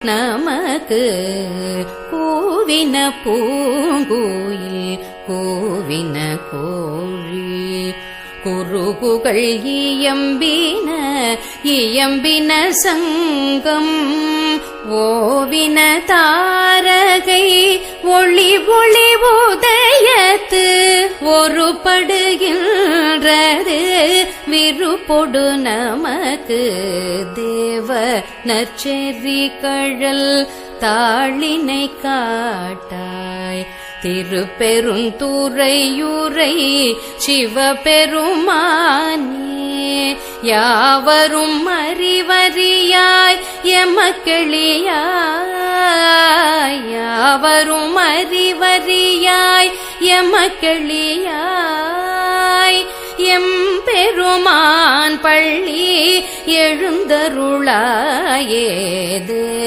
நமக்கு கூவின பூங்குயில் கூவின கோழி குருகுகள் இயம்பின சங்கம் ஓவின தாரகை ஒளி ஒளி உதயத்து ஒருபடுகின்றது விருப்பொடு நமக்கு தேவ நற்செறி கழல் தாளினை காட்டாய் திருப்பெருந்துறையுரை சிவபெருமானே யாவரும் அறிவறியாய் எமக்களியாய் யாவரும் அறிவறியாய் எமக்களியாய் எம்பெருமான் பள்ளி எழுந்தருளாயே